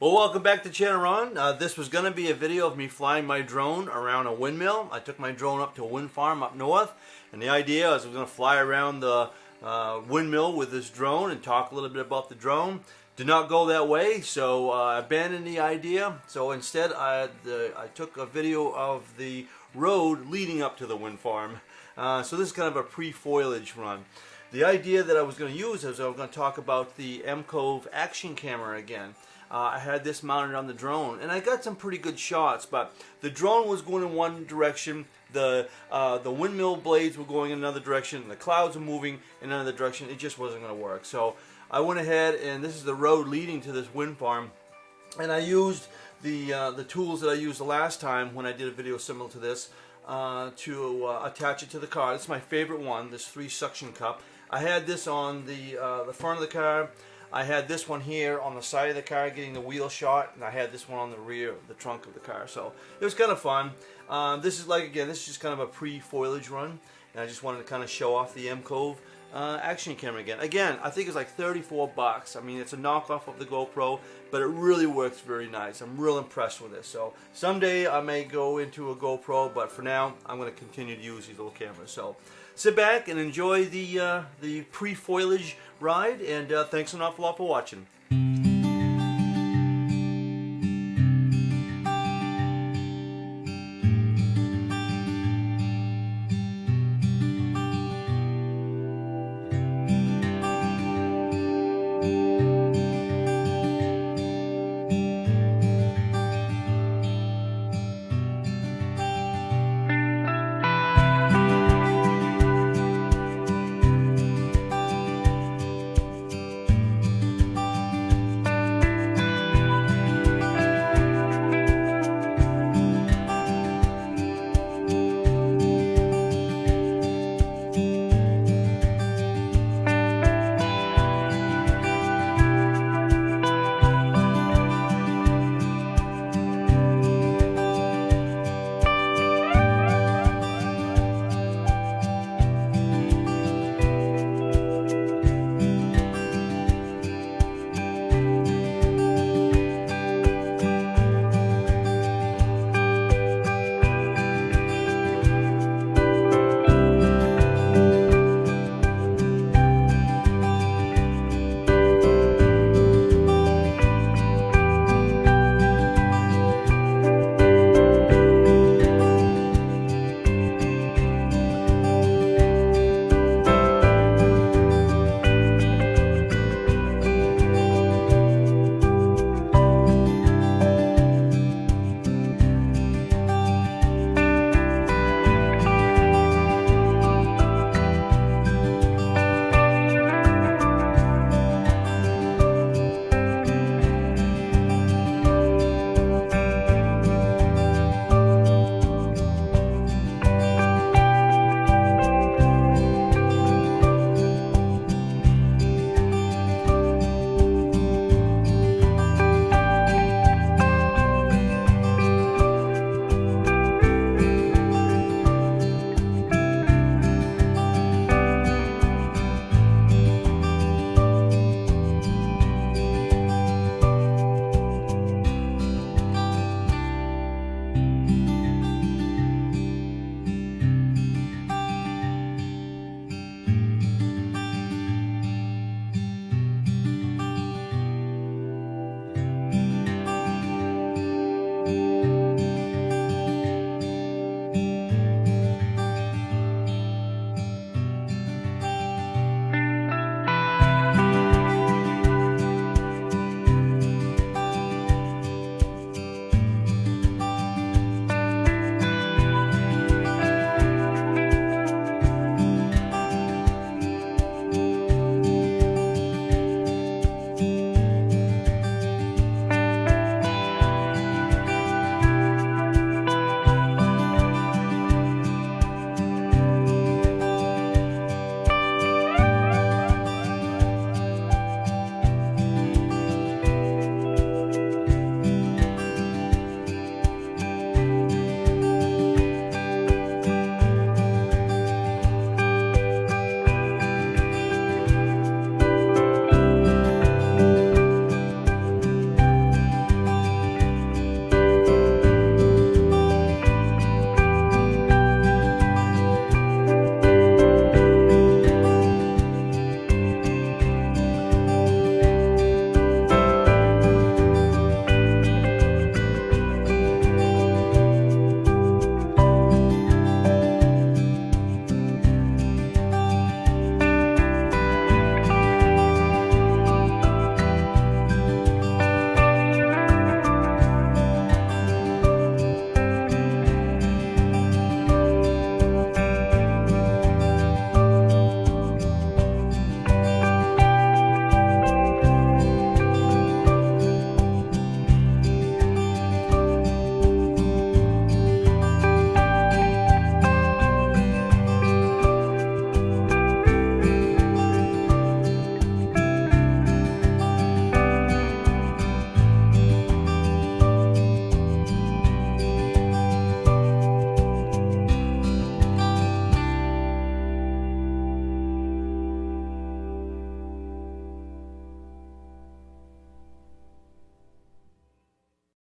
Well, welcome back to Channel Ron. This was going to be a video of me flying my drone around a windmill. I took my drone up to a wind farm up north, and the idea is I was going to fly around the windmill with this drone and talk a little bit about the drone. Did not go that way, so I abandoned the idea. So instead, I took a video of the road leading up to the wind farm. So this is kind of a pre-foliage run. The idea that I was going to use is I was going to talk about the M-Cove action camera again. I had this mounted on the drone, and I got some pretty good shots, but the drone was going in one direction, the windmill blades were going in another direction, and the clouds were moving in another direction. It just wasn't going to work. So I went ahead, and this is the road leading to this wind farm, and I used the tools that I used the last time when I did a video similar to this to attach it to the car. This is my favorite one, this 3 suction cup. I had this on the front of the car. I had this one here on the side of the car getting the wheel shot, and I had this one on the rear, the trunk of the car. So it was kind of fun. This is this is just kind of a pre-foliage run, and I just wanted to kind of show off the M-Cove action camera again. Again, I think it's like 34 bucks. I mean, it's a knockoff of the GoPro, but it really works very nice. I'm real impressed with this. So someday I may go into a GoPro, but for now, I'm going to continue to use these little cameras. So sit back and enjoy the pre-foliage ride, and thanks an awful lot for watching.